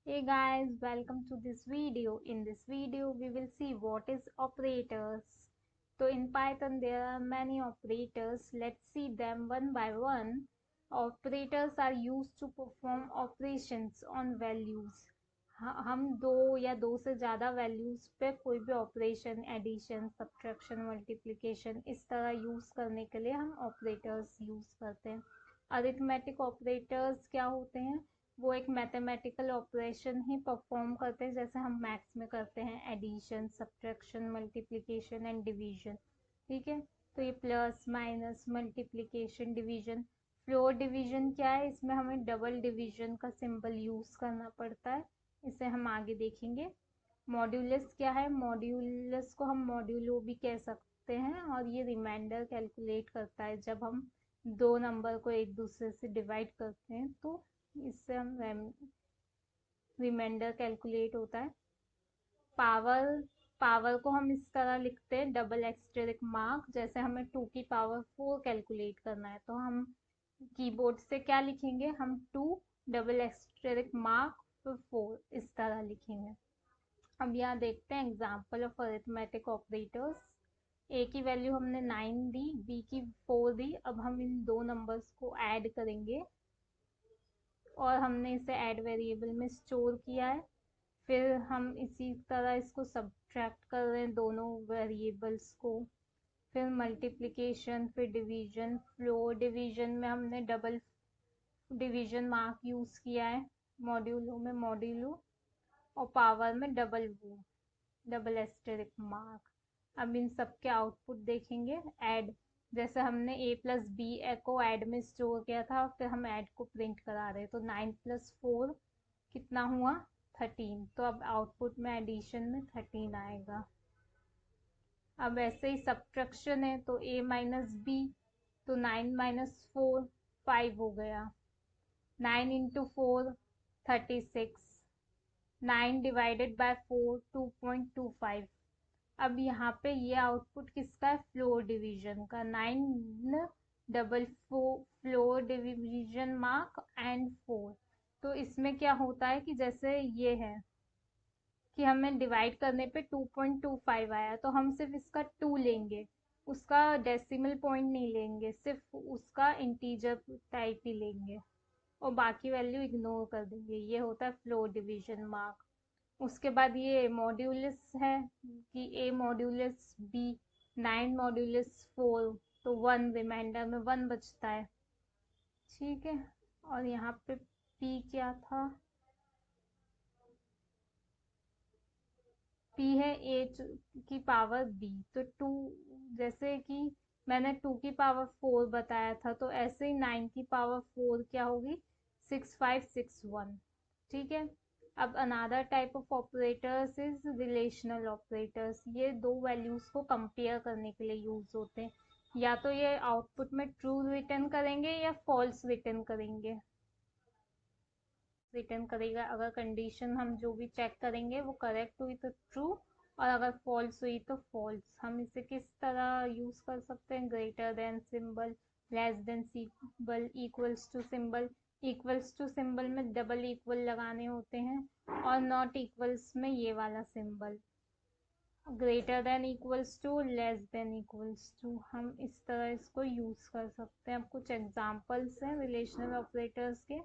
Hey guys, welcome to this video. In this video, we will see what is operators. So in Python, there are many operators. Let's see them one by one. Operators are used to perform operations on values. हम दो या दो से ज़्यादा values पे कोई भी operation addition subtraction multiplication इस तरह यूज़ करने के लिए हम ऑपरेटर्स यूज़ करते हैं। अरिथमेटिक ऑपरेटर्स क्या होते हैं? वो एक मैथमेटिकल ऑपरेशन ही परफॉर्म करते हैं जैसे हम मैथ्स में करते हैं addition subtraction multiplication and division. ठीक है, तो ये plus minus multiplication division. Floor division क्या है? इसमें हमें डबल डिवीजन का सिंबल यूज़ करना पड़ता है, इसे हम आगे देखेंगे। मॉड्यूलस क्या है? मॉड्यूलस को हम मॉड्यूलो भी कह सकते हैं और ये रिमाइंडर कैलकुलेट करता है जब हम दो नंबर को एक दूसरे से डिवाइड करते हैं तो इससे हम रिमाइंडर कैलकुलेट होता है। पावर पावर को हम इस तरह लिखते हैं डबल एक्स्टेरिक मार्क, जैसे हमें 2 की पावर 4 कैलकुलेट करना है तो हम कीबोर्ड से क्या लिखेंगे? हम 2 डबल एक्स्टेरिक मार्क 4 इस तरह लिखेंगे। अब यहाँ देखते हैं एग्जाम्पल ऑफ अरिथमेटिक ऑपरेटर्स। ए की वैल्यू हमने 9 दी, बी की 4 दी। अब हम इन दो नंबर्स को ऐड करेंगे और हमने इसे ऐड वेरिएबल में स्टोर किया है। फिर हम इसी तरह इसको सब्ट्रैक्ट कर रहे हैं दोनों वेरिएबल्स को। फिर मल्टीप्लिकेशन, फिर डिवीजन। फ्लोर डिवीजन में हमने डबल डिवीजन मार्क यूज़ किया है, मॉड्यूलो में मॉड्यूलो, और पावर में डबल एस्टेरिक मार्क। अब इन सब के आउटपुट देखेंगे। ऐड, जैसे हमने a प्लस बी को ऐड में स्टोर किया था, फिर हम ऐड को प्रिंट करा रहे हैं तो 9 प्लस 4 कितना हुआ? 13। तो अब आउटपुट में एडिशन में 13 आएगा। अब ऐसे ही सब्ट्रैक्शन है तो a माइनस बी, तो 9 माइनस 4 5 हो गया। 9 इंटू 4 36। 9 divided by 4 2.25। अब यहाँ पे ये आउटपुट किसका है? फ्लोर डिवीजन का। 9 double floor division mark and 4। तो इसमें क्या होता है कि जैसे ये है कि हमें डिवाइड करने पे 2.25 आया तो हम सिर्फ इसका 2 लेंगे, उसका डेसिमल पॉइंट नहीं लेंगे, सिर्फ उसका इंटीजर टाइप ही लेंगे और बाकी वैल्यू इग्नोर कर देंगे। ये होता है फ्लोर डिवीजन मार्क। उसके बाद ये मॉड्यूलस है कि a मॉड्यूलस b, 9 मॉड्यूलस 4, तो 1 रिमाइंडर में 1 बचता है। ठीक है, और यहाँ पे p क्या था? p है a की पावर b, तो 2, जैसे कि मैंने 2 की पावर 4 बताया था तो ऐसे ही 9 की पावर 4 क्या होगी? 6561। ठीक है, अब another type of operators is relational operators. ये दो वैल्यूज को कंपेयर करने के लिए यूज होते हैं। या तो ये आउटपुट में ट्रू रिटर्न करेंगे या फॉल्स रिटर्न करेंगे। रिटर्न करेगा अगर कंडीशन हम जो भी चेक करेंगे वो करेक्ट हुई तो ट्रू, और अगर फॉल्स हुई तो फॉल्स। हम इसे किस तरह यूज कर सकते हैं? Greater than symbol, less than symbol, equals to symbol. Equals to symbol में डबल इक्वल लगाने होते हैं और नॉट इक्वल्स में ये वाला symbol. Greater than equals to, less than equals to, हम इस तरह इसको यूज कर सकते हैं। अब कुछ एग्जांपल्स हैं रिलेशनल ऑपरेटर्स के।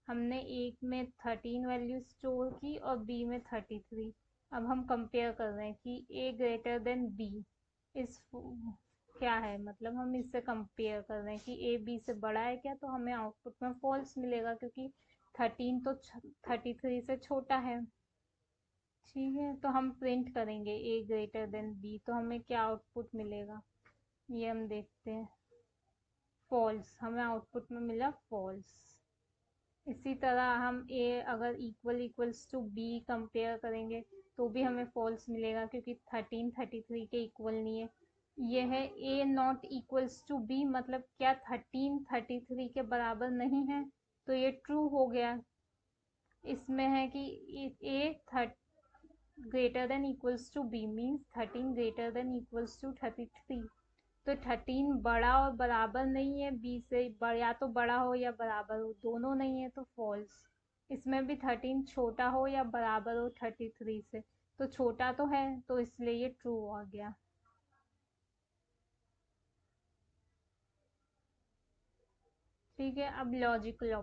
हमने एक में 13 वैल्यू स्टोर की और बी में 33। अब हम कंपेयर कर रहे हैं कि ए ग्रेटर देन बी इस क्या है, मतलब हम इससे कंपेयर कर रहे हैं कि ए बी से बड़ा है क्या, तो हमें आउटपुट में फॉल्स मिलेगा क्योंकि 13 तो 33 से छोटा है। ठीक है, तो हम प्रिंट करेंगे ए ग्रेटर देन बी, तो हमें क्या आउटपुट मिलेगा ये हम देखते हैं। फॉल्स, हमें आउटपुट में मिला फॉल्स। इसी तरह हम ए अगर इक्वल्स टू बी कंपेयर करेंगे तो भी हमें फॉल्स मिलेगा क्योंकि 13 33 के इक्वल नहीं है। ये है ए नॉट इक्वल्स टू बी, मतलब क्या 13 33 के बराबर नहीं है, तो ये ट्रू हो गया। इसमें है कि a greater than equals to b means 13 greater than equals to 33। तो 13 बड़ा और बराबर नहीं है बी से, या तो बड़ा हो या बराबर हो, दोनों नहीं है तो फॉल्स। इसमें भी 13 छोटा हो या बराबर हो 33 से, तो छोटा तो है तो इसलिए ये ट्रू आ गया। ठीक है, अब लॉजिकल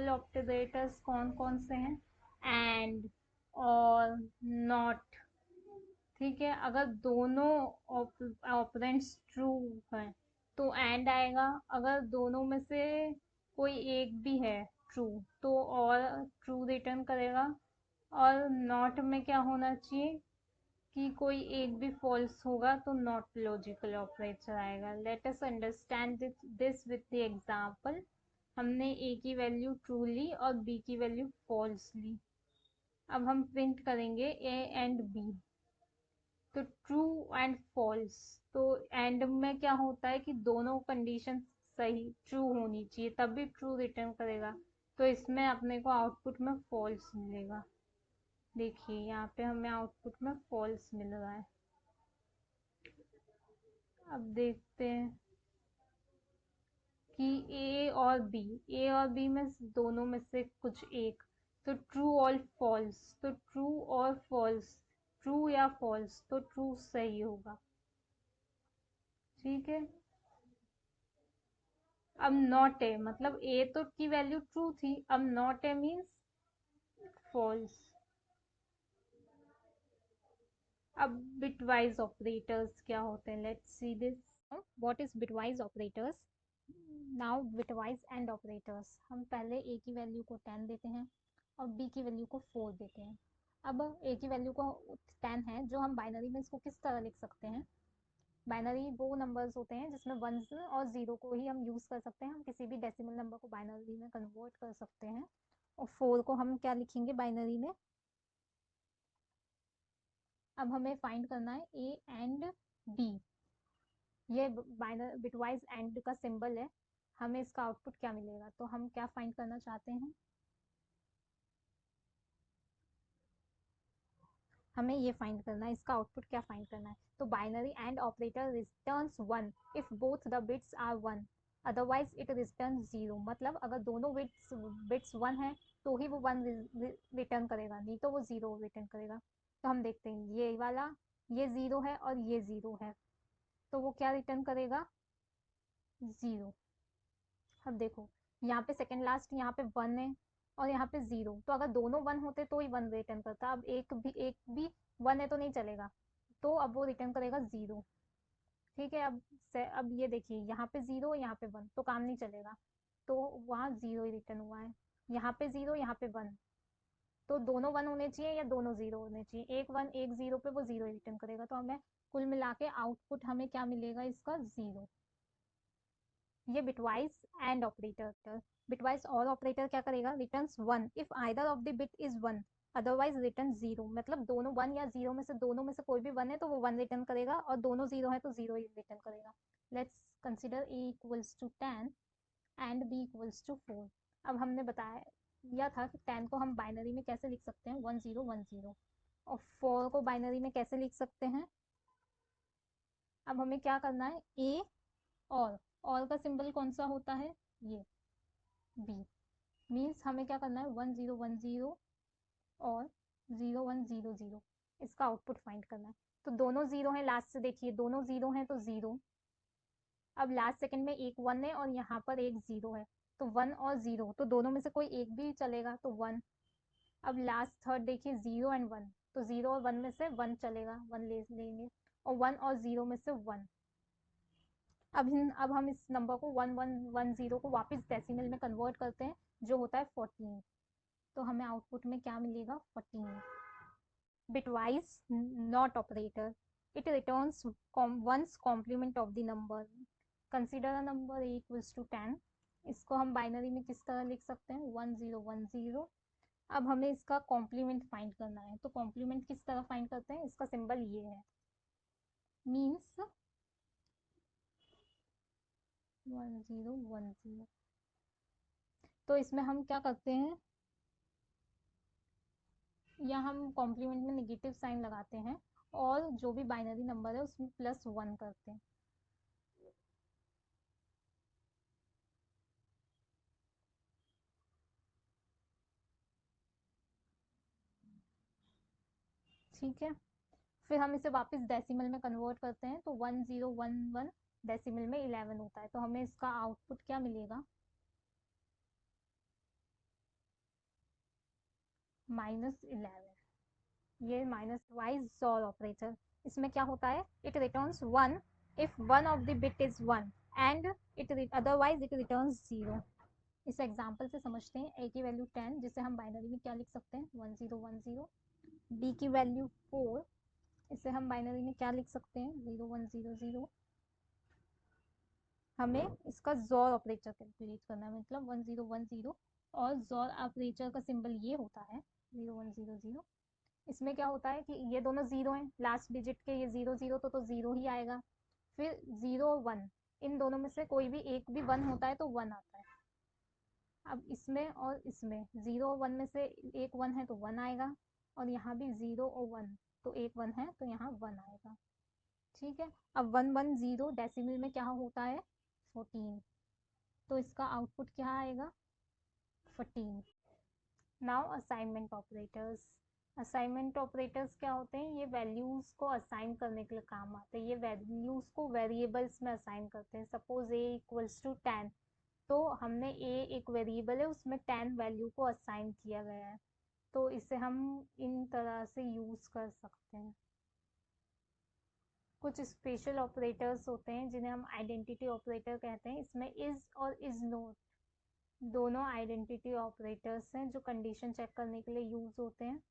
ऑपरेटर्स कौन कौन से हैं? एंड, और, नॉट। ठीक है, अगर दोनों ऑपरेंड्स ट्रू हैं तो एंड आएगा, अगर दोनों में से कोई एक भी है ट्रू तो और ट्रू रिटर्न करेगा, और नॉट में क्या होना चाहिए कि कोई एक भी फॉल्स होगा तो नॉट लॉजिकल ऑपरेटर आएगा। Let us understand this with the example. हमने ए की वैल्यू ट्रू ली और बी की वैल्यू फॉल्स ली। अब हम प्रिंट करेंगे ए एंड बी, तो ट्रू एंड फॉल्स, तो एंड में क्या होता है कि दोनों कंडीशन सही ट्रू होनी चाहिए तब भी ट्रू रिटर्न करेगा, तो इसमें अपने को आउटपुट में फॉल्स मिलेगा। देखिए यहाँ पे हमें आउटपुट में फॉल्स मिल रहा है। अब देखते हैं कि ए और बी में दोनों में से कुछ एक, तो ट्रू और फॉल्स, तो ट्रू और फॉल्स, ट्रू या फॉल्स, तो ट्रू सही होगा। ठीक है, अब नॉट है मतलब ए तो की वैल्यू ट्रू थी, अब नॉट है मीन्स फॉल्स। अब बिटवाइज ऑपरेटर्स क्या होते हैं, let's see this. What is bitwise operators? Now bitwise and operators, हम पहले ए की वैल्यू को 10 देते हैं और बी की वैल्यू को 4 देते हैं। अब ए की वैल्यू को 10 है, जो हम बाइनरी में इसको किस तरह लिख सकते हैं? बाइनरी वो नंबर्स होते हैं जिसमें वंस और ज़ीरो को ही हम यूज़ कर सकते हैं, हम किसी भी डेसिमल नंबर को बाइनरी में कन्वर्ट कर सकते हैं। और 4 को हम क्या लिखेंगे बाइनरी में? अब हमें फाइंड करना है ए एंड बी, ये बाइनर बिटवाइज एंड का सिंबल है, हमें इसका आउटपुट क्या मिलेगा, तो हम क्या फाइंड करना चाहते हैं? हमें ये फाइंड करना है, इसका आउटपुट क्या फाइंड करना है। तो binary and operator returns 1 if both the bits are 1, otherwise it return 0, मतलब अगर दोनों बिट्स 1 है तो ही वो 1 रिटर्न करेगा, नहीं तो वो 0 रिटर्न करेगा। तो हम देखते हैं ये वाला, ये 0 है और ये 0 है, तो वो क्या रिटर्न करेगा? 0। अब देखो यहाँ पे सेकंड लास्ट, यहाँ पे 1 है और यहाँ पे 0, तो अगर दोनों 1 होते तो ही 1 रिटर्न करता, अब एक भी 1 है तो नहीं चलेगा, तो अब वो रिटर्न करेगा 0। ठीक है, अब ये देखिए यहाँ पे 0 यहाँ पे 1 तो काम नहीं चलेगा, तो वहाँ 0 ही रिटर्न हुआ है। यहाँ पे 0 यहाँ पे 1, तो दोनों 1 होने चाहिए या दोनों 0 होने चाहिए, एक 1 एक 0 पे वो 0 ही रिटर्न करेगा, तो हमें कुल मिला के आउटपुट हमें क्या मिलेगा इसका? 0। ये बिटवाइज एंड ऑपरेटर। बिटवाइज और ऑपरेटर क्या करेगा? Returns 1 if either of the bit is 1, otherwise return 0, मतलब दोनों 1 या 0 में से दोनों में से कोई भी 1 है तो वो 1 रिटर्न करेगा, और दोनों 0 है तो 0 ही रिटर्न करेगा। Let's consider a equals to 10 and b equals to 4। अब हमने बताया था कि 10 को हम बाइनरी में कैसे लिख सकते हैं? 1 0 1 0, और 4 को बाइनरी में कैसे लिख सकते हैं? अब हमें क्या करना है? ए और का सिंबल कौन सा होता है? ये बी, मीन्स हमें क्या करना है? 1 0 1 0 और 0 1 0 0, इसका आउटपुट फाइंड करना है। तो दोनों 0 हैं, लास्ट से देखिए दोनों 0 हैं तो 0, अब लास्ट सेकंड में एक 1 है और यहाँ पर एक 0 है, तो 1 और 0 तो दोनों में से कोई एक भी चलेगा, तो 1। अब लास्ट थर्ड देखिए 0 एंड 1, तो 0 और 1 में से 1 चलेगा, 1 ले लेंगे, और 1 और 0 में से 1। अब हम इस नंबर को 1 1 1 0 को वापस डेसिमल में कन्वर्ट करते हैं, जो होता है 14, तो हमें आउटपुट में क्या मिलेगा? 14। Bitwise not operator, it returns one's complement of the number. Consider a number a equals to 10, इसको हम बाइनरी में किस तरह लिख सकते हैं? 1 0 1 0। अब हमें इसका कॉम्प्लीमेंट फाइंड करना है, तो कॉम्प्लीमेंट किस तरह फाइंड करते हैं? इसका सिंबल ये है, मीन्स 1 0 1 0, तो इसमें हम क्या करते हैं, या हम कॉम्प्लीमेंट में नेगेटिव साइन लगाते हैं और जो भी बाइनरी नंबर है उसमें +1 करते हैं। ठीक है, फिर हम इसे वापस डेसिमल में कन्वर्ट करते हैं तो 1011 डेसिमल में 11 होता है, तो हमें इसका आउटपुट क्या मिलेगा, -11। ये माइनस वाइज जॉर ऑपरेटर, इसमें क्या होता है, it returns 1 if one of the bit is 1 and it otherwise it returns 0। इस एग्जांपल से समझते हैं, a की वैल्यू 10 जिसे हम बाइनरी में क्या लिख सकते हैं 1010, b की वैल्यू 4 इसे हम बाइनरी में क्या लिख सकते हैं 0100। हमें इसका जॉर ऑपरेटर कैलकुलेट करना है, मतलब 1010 और जॉर ऑपरेटर का सिंबल ये होता है 0100। इसमें क्या होता है कि ये दोनों जीरो हैं, लास्ट डिजिट के ये जीरो जीरो तो जीरो ही आएगा, फिर 0 1 इन दोनों में से कोई भी एक भी 1 होता है तो 1 आता है। अब इसमें और इसमें 0 1 में से एक 1 है तो 1 आएगा, और यहाँ भी 0 और 1 तो एक 1 है तो यहाँ 1 आएगा। ठीक है, अब 110 डेसिमल में क्या होता है 14, तो इसका आउटपुट क्या आएगा 14। Now assignment operators. Assignment operators क्या होते हैं, ये वैल्यूज को असाइन करने के लिए काम आते हैं, ये वैल्यूज को वेरिएबल्स में असाइन करते हैं। सपोज a इक्वल्स टू 10, तो हमने a एक वेरिएबल है उसमें 10 वैल्यू को असाइन किया गया है, तो इसे हम इन तरह से यूज कर सकते हैं। कुछ स्पेशल ऑपरेटर्स होते हैं जिन्हें हम आइडेंटिटी ऑपरेटर कहते हैं, इसमें इज और इज नोट दोनों आइडेंटिटी ऑपरेटर्स हैं जो कंडीशन चेक करने के लिए यूज होते हैं।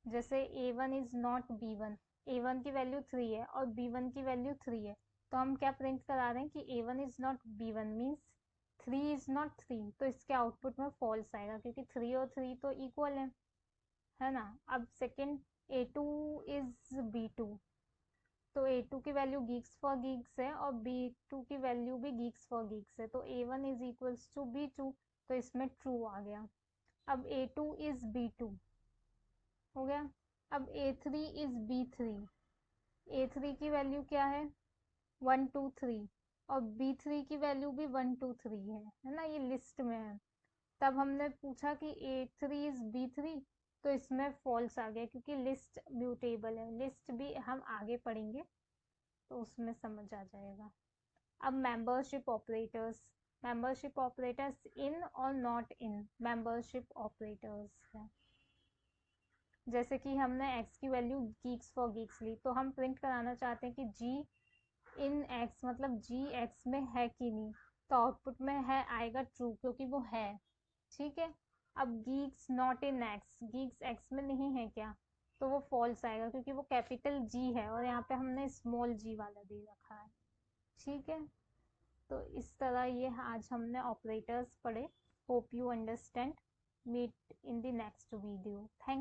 जैसे a1 is not b1, a1 की वैल्यू 3 है और b1 की वैल्यू 3 है, तो हम क्या प्रिंट करा रहे हैं कि a1 is not b1 means 3 is not 3, तो इसके आउटपुट में फॉल्स आएगा क्योंकि 3 और 3 तो इक्वल है ना। अब सेकंड a2 इज b2, तो a2 की वैल्यू गीक्स फॉर गीक्स है और b2 की वैल्यू भी गीक्स फॉर गीक्स है, तो a1 is equals to b2, तो इसमें ट्रू आ गया। अब a2 इज b2 हो गया। अब a3 इज b3, a3 की वैल्यू क्या है 1 2 3 और b3 की वैल्यू भी 1 2 3 है ना, ये लिस्ट में है। तब हमने पूछा कि a3 इज b3, तो इसमें फॉल्स आ गया क्योंकि लिस्ट म्यूटेबल है, लिस्ट भी हम आगे पढ़ेंगे तो उसमें समझ आ जाएगा। अब मेंबरशिप ऑपरेटर्स इन और नॉट इन मेंबरशिप ऑपरेटर्स है। जैसे कि हमने x की वैल्यू गीक्स फॉर गीक्स ली, तो हम प्रिंट कराना चाहते हैं कि g इन x मतलब g x में है कि नहीं, तो आउटपुट में है आएगा ट्रू क्योंकि वो है। ठीक है, अब Geeks not in x, Geeks x में नहीं है क्या, तो वो फॉल्स आएगा क्योंकि वो कैपिटल G है और यहाँ पे हमने स्मॉल g वाला दे रखा है। ठीक है, तो इस तरह ये आज हमने ऑपरेटर्स पढ़े। Hope you understand. Meet in the next video. Thank